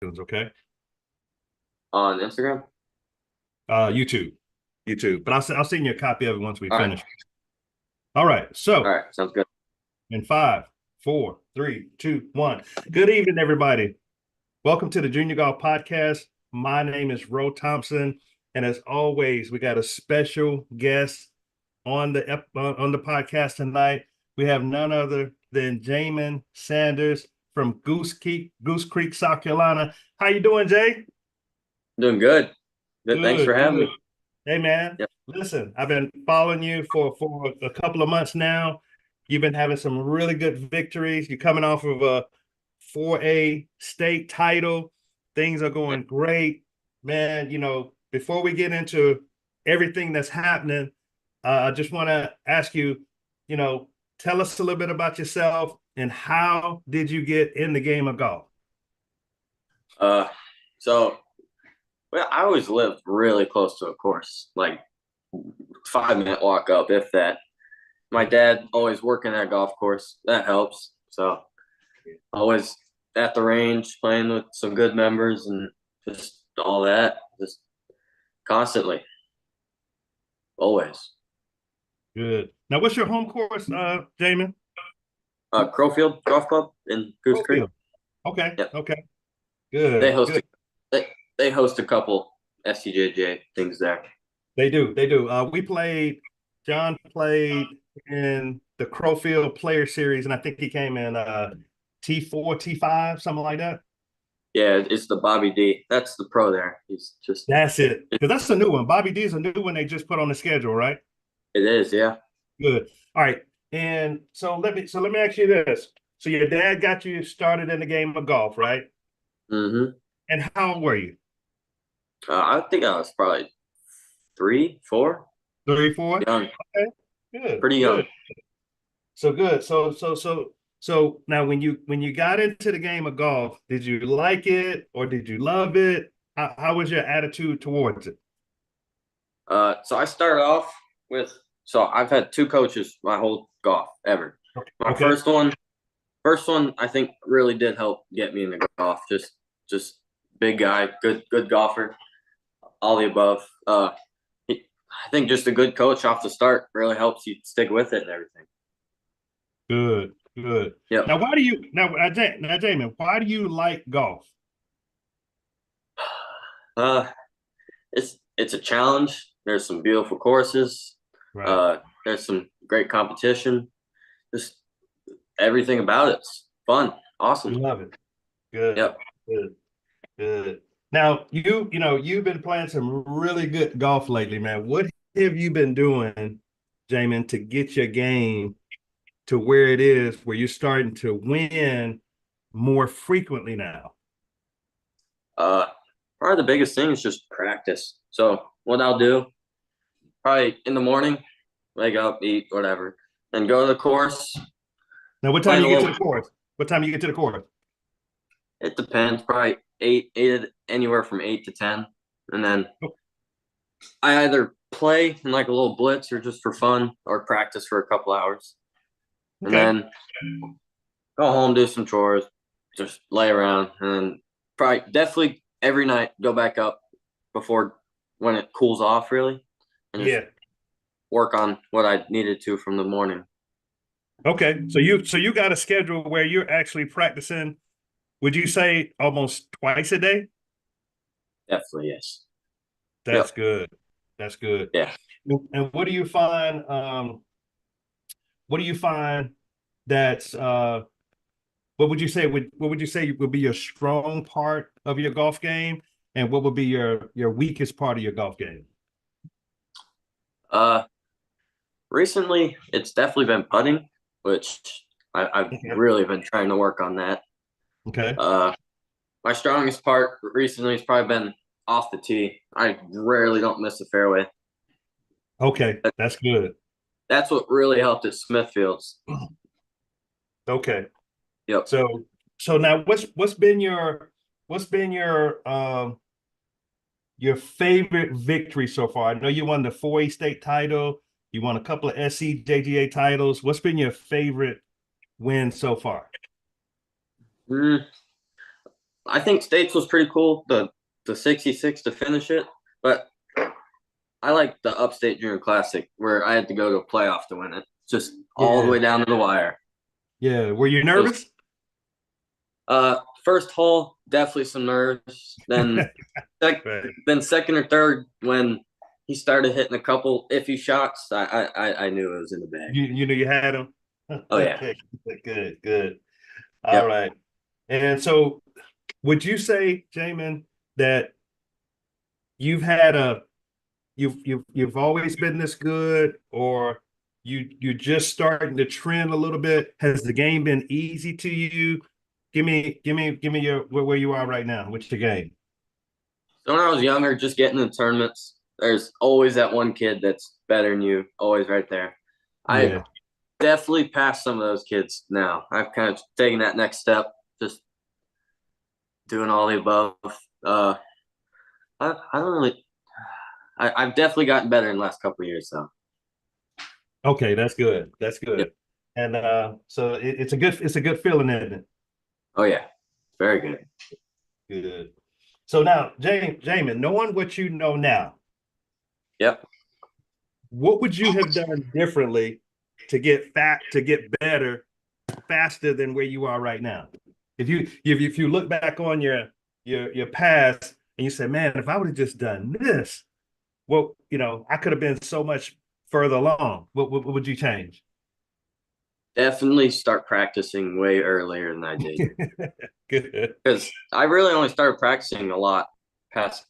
Okay. On Instagram? YouTube. YouTube. But I'll send you a copy of it once we All right. finish. All right. All So right. Sounds good. in five, four, three, two, one. Good evening, everybody. Welcome to the Junior Golf Podcast. My name is Ro Thompson, and as always, we got a special guest on the podcast tonight. We have none other than Jamen Sanders from Goose Creek, South Carolina. How you doing, Jay? Doing good. Good. Thanks Good, for having good. me. Hey man, Yep. listen, I've been following you for a couple of months now. You've been having some really good victories. You're coming off of a 4A state title. Things are Yeah. going great. Man, before we get into everything that's happening, I just want to ask you, you know, tell us a little bit about yourself and how did you get in the game of golf? Uh, so well, I always lived really close to a course, like 5 minute walk up, if that. My dad always working at a golf course. That helps. So always at the range, playing with some good members and just all that. Just constantly, always. Good. Now, what's your home course, Jamin? Crowfield Golf Club in Goose Creek. Crowfield. Okay. Yep. Okay. They Good. host Good. a they host a couple SCJJ things there. They do. They do. John played in the Crowfield Player Series, and I think he came in T4, T5, something like that. Yeah, it's the Bobby D. That's the pro there. He's just That's it. Because that's a new one. Bobby D is a new one they just put on the schedule, right? it is, yeah. Good. All right. And so let me ask you this. So your dad got you started in the game of golf, right? Mm-hmm. And how old were you? I think I was probably 3, 4, 3, 4? young, Okay. Good. pretty young. Good. So good. So now when you got into the game of golf, did you like it or did you love it? How was your attitude towards it? So I started off with so I've had two coaches my whole golf ever. My Okay. first one I think really did help get me into golf. Just big guy, good golfer, all the above. I think just a good coach off the start really helps you stick with it and everything. Good. Good. Yep. Now, why do you now, Jamin, why do you like golf? Uh, it's a challenge. There's some beautiful courses. Right. Uh, there's some great competition. Just everything about it's fun, awesome. You love it. Good. Yep. Good. Good. Now, you've been playing some really good golf lately, man. What have you been doing, Jamin, to get your game to where it is, where you're starting to win more frequently now? Uh, Probably the biggest thing is just practice. So what I'll do, probably in the morning, wake up, eat, whatever, and go to the course, Now, what time playing you a get to little. the course? What time you get to the course? It depends, probably eight, anywhere from 8 to 10, and then I either play in like a little blitz or just for fun, or practice for a couple hours, and Okay. then go home, do some chores, just lay around, and then probably definitely every night go back up before when it cools off really, and just Yeah. work on what I needed to from the morning. Okay. So you got a schedule where you're actually practicing, would you say almost twice a day? Definitely, yes. That's Yep. good. That's good. Yeah. And what do you find that's what would you say would be your strong part of your golf game, and what would be your weakest part of your golf game? Uh, Recently it's definitely been putting, which I've Okay. really been trying to work on that. Okay. Uh, my strongest part recently has probably been off the tee. I rarely don't miss a fairway. Okay. That's good. That's what really helped at Smithfields. Okay. Yep. So now what's been your favorite victory so far? I know you won the 4A state title, you won a couple of SCJGA titles. What's been your favorite win so far? Mm, I think states was pretty cool. The 66 to finish it, but I like the Upstate Junior Classic where I had to go to a playoff to win it, just all the Yeah. way down to the wire. Yeah. Were you It was, nervous? first hole, definitely some nerves. Right. Then second or third, when he started hitting a couple iffy shots, I knew it was in the bag. You knew you had him. Oh yeah, Okay. Good. Good. All yep. right. And so, would you say, Jamin, that you've had a you've always been this good, or you're just starting to trend a little bit? Has the game been easy to you? Give me your where you are right now. What's your game? So when I was younger, just getting in tournaments, there's always that one kid that's better than you, always right there. I Yeah. definitely passed some of those kids now. I've kind of taken that next step, just doing all the above. Uh, I don't really. I've definitely gotten better in the last couple of years, though. Okay, that's good. That's Yep. good. And so it's a good feeling, isn't it? Oh yeah, very good. Good. So now, Jamin, knowing what you know now, Yep. what would you have done differently to get better faster than where you are right now? If you look back on your past and you say, man, if I would have just done this, well, I could have been so much further along. What would you change? Definitely start practicing way earlier than I did Good. because I really only started practicing a lot past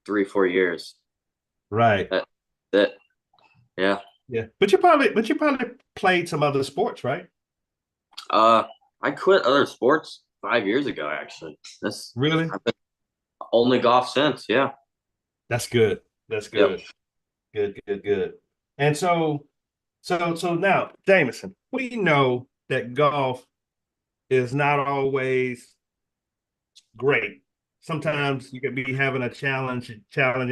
3 4 years. Right. That that yeah. Yeah. But you probably played some other sports, right? Uh, I quit other sports 5 years ago. Actually, that's Really? I've been only golf since. Yeah. That's good. That's Yep. good. Good. And so now, Jameson, we know that golf is not always great. Sometimes you could be having a challenging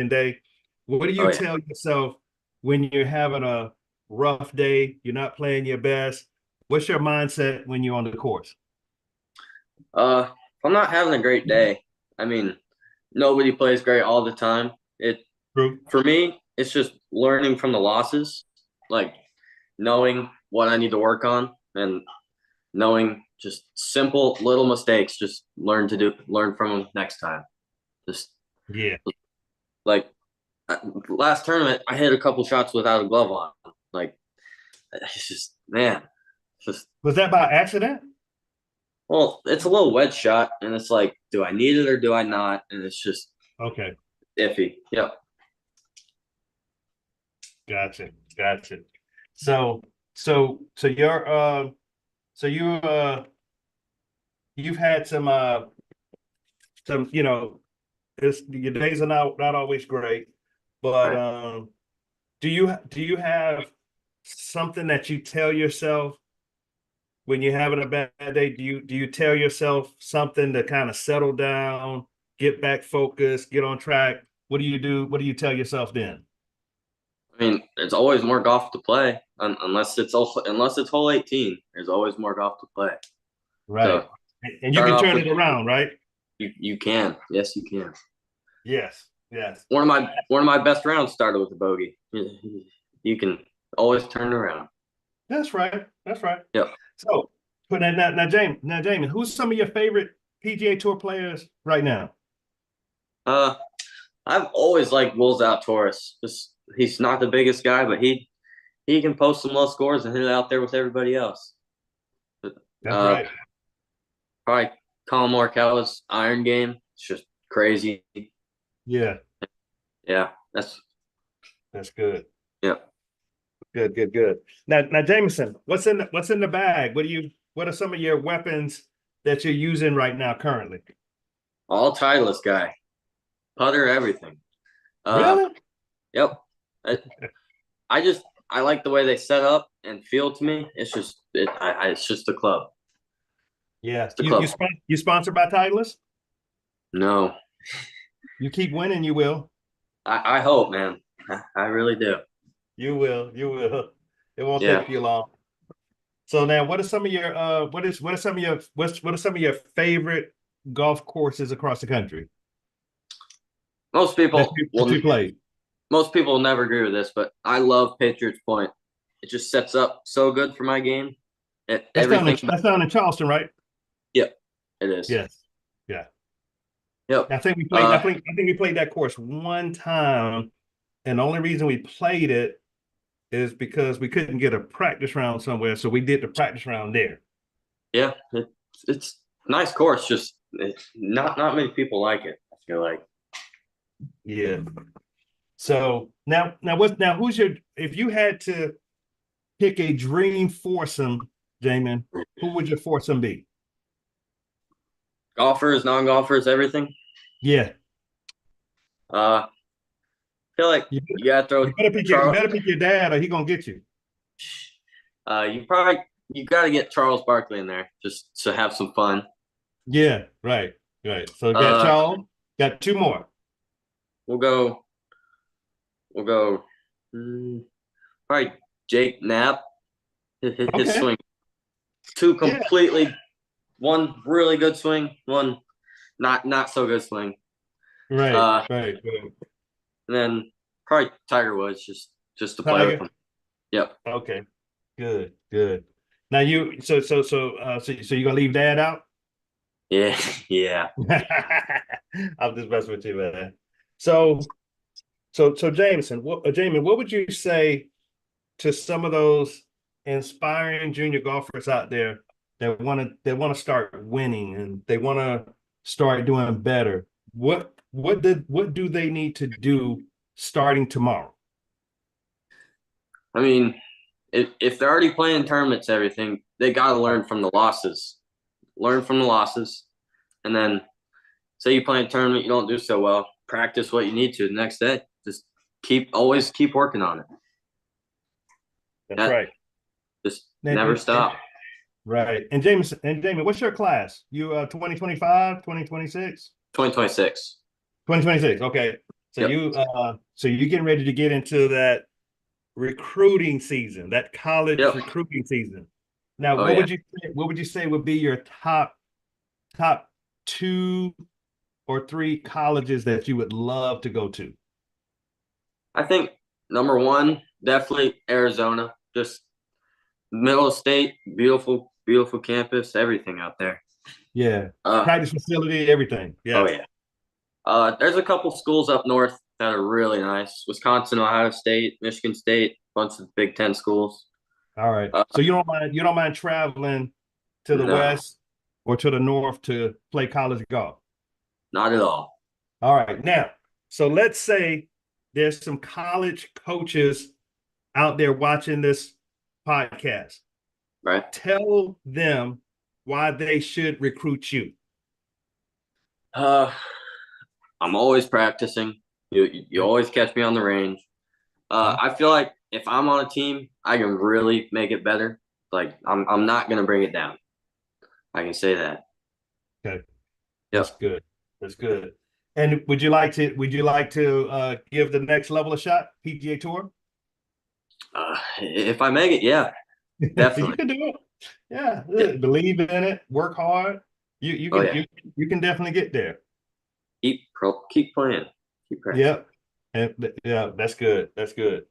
day. What do Oh you yeah. tell yourself when you're having a rough day, you're not playing your best? What's your mindset when you're on the course? If I'm not having a great day, I mean, nobody plays great all the time. It True. For me, it's just learning from the losses, like knowing what I need to work on and knowing just simple little mistakes. Just learn from them next time. Just Yeah. like last tournament, I hit a couple shots without a glove on. Like it's just man, it's just Was that by accident? well, it's a little wedge shot, and it's like, do I need it or do I not? And it's just Okay. iffy. Yep. Gotcha. So you're so you you've had some your days are not always great, but Right. do you have something that you tell yourself when you're having a bad day? Do you tell yourself something to kind of settle down, get back focused, get on track? What do you do? What do you tell yourself then? I mean, there's always more golf to play, unless it's hole 18. There's always more golf to play. Right. So And you start can off turn with it around, right? you can. Yes, you can. Yes. One of my best rounds started with a bogey. You can always turn it around. That's right. That's right. Yep. So, but Jamie, who's some of your favorite PGA Tour players right now? Uh, I've always liked Will Zalatoris. Just he's not the biggest guy, but he can post some low scores and hit it out there with everybody else. That's Uh, right. Probably Colin Morikawa's iron game. It's just crazy. Yeah, Yeah, that's good. yeah. Good. Now, Jameson, what's in the bag? What are some of your weapons that you're using right now currently? All Titleist guy, putter, everything. Uh, Really? yep. I, I just I like the way they set up and feel to me. It's just the club. Yeah. It's the club. You sponsored by Titleist? No, You keep winning, you will. I hope, man. I really do. You will. You will. It won't Yeah. take you long. So now, what are some of your what are some of your what are some of your favorite golf courses across the country Most that people that will you played? most people will never agree with this, but I love Patriots Point. It just sets up so good for my game. Everything. That's down in Charleston, right? Yep, it is. Yes. Yeah. Yep. I think we played. I think we played that course one time, and the only reason we played it is because we couldn't get a practice round somewhere, so we did the practice round there. Yeah, it's a nice course. Just not many people like it. I feel like. Yeah. So now who's your if you had to pick a dream foursome, Jamin, who would your foursome be? Golfers, non-golfers, everything. Yeah. I feel like You, you gotta throw you Charles. better pick your dad or he gonna get you. You gotta get Charles Barkley in there just to have some fun. Yeah, right, right. So got Uh, y'all, got two more. we'll go. We'll go. Probably Jake Knapp. His Okay. swing. Two Yeah, completely. One really good swing. One not so good swing. right, Uh, right. and then probably Tiger Woods just to play with Tiger. him. Yep. Okay. Good, good. Now you so you gonna leave dad out? Yeah. Yeah. I'm just messing with you, man. So Jameson, Jamin, what would you say to some of those inspiring junior golfers out there that want to start winning and they want to start doing better? What do they need to do starting tomorrow? I mean, if they're already playing tournaments, everything they got to learn from the losses. Learn from the losses, and then say you play a tournament, you don't do so well. Practice what you need to the next day. Just always keep working on it. That's That right. just never And stop. right. And James, what's your class? You 2025, 2026? 2026. 2026. Okay. So Yep. you getting ready to get into that recruiting season, that college Yep. recruiting season. Now, Oh yeah. what would you say would be your top two or three colleges that you would love to go to? I think number one, definitely Arizona. Just middle of state, beautiful, beautiful campus, everything out there. Yeah. Uh, Practice facility, everything. oh Yeah. yeah. There's a couple schools up north that are really nice. Wisconsin, Ohio State, Michigan State, bunch of Big Ten schools. All right. Uh, So you don't mind traveling to the no, west or to the north to play college golf. not at all. All right. Now, so let's say there's some college coaches out there watching this podcast. Right? Tell them why they should recruit you. Uh, I'm always practicing. You always catch me on the range. I feel like if I'm on a team, I can really make it better. Like I'm not gonna bring it down. I can say that. Okay. That's Yep. good. That's good. And would you like to give the next level a shot, PGA Tour? If I make it, yeah, You definitely. can do it. Yeah, Yeah. believe in it, work hard. You Oh can yeah. you can definitely get there. Keep playing. Keep practicing. Yep. And yeah, that's good. That's good.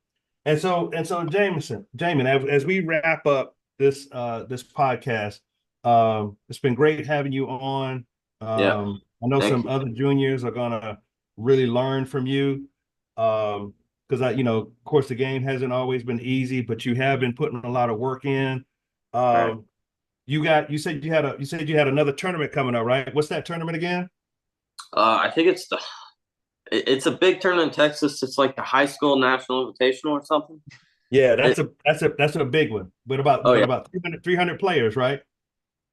And so Jamin, as we wrap up this podcast, it's been great having you on. Yeah. I know Thank some you. other juniors are gonna really learn from you. Because of course the game hasn't always been easy, but you have been putting a lot of work in. All right. Um, you said you had another tournament coming up, right? What's that tournament again? I think it's a big tournament in Texas. It's like the high school national invitational or something. Yeah, It, that's a big one. But about oh but yeah. about 300 players, right?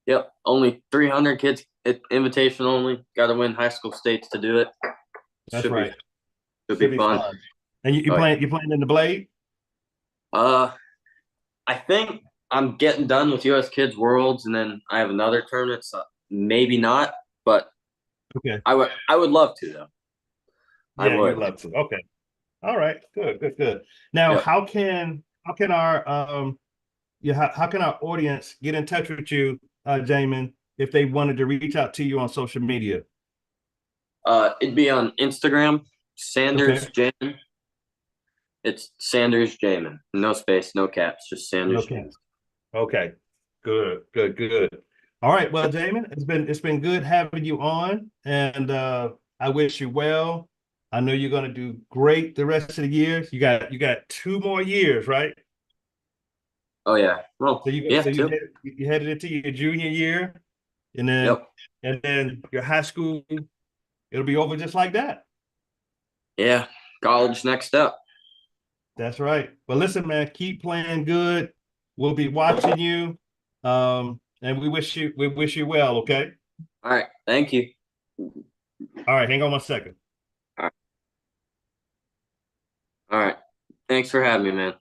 Yep. Only 300 kids. Invitation only. Got to win high school states to do it. That's Should be right. should Should be be fun. fun. And Oh yeah. you playing in the Blade? Uh, I think I'm getting done with U.S. Kids Worlds, and then I have another tournament. So maybe not, but Okay. I would love to though. I Yeah, you would. love to. Okay. All right. Good, good, good. Now, Yep. how can our how can our audience get in touch with you, Jamin? if they wanted to reach out to you on social media? It'd be on Instagram, Sanders Okay. Jamin. It's Sanders Jamin. No space, no caps, just Sanders Okay. Jamin. Okay. Good. Good. Good. All right. Well, Jamin, it's been good having you on, and I wish you well. I know you're going to do great the rest of the year. You got 2 more years, right? Oh yeah. Well, So you yeah, so too. you headed into your junior year, and then Yep. your high school, it'll be over just like that. Yeah. College next up. That's right. Well, listen, man, keep playing good. We'll be watching you. And we wish you well, okay? All right. Thank you. All right, hang on 1 second. All right. All right. Thanks for having me, man.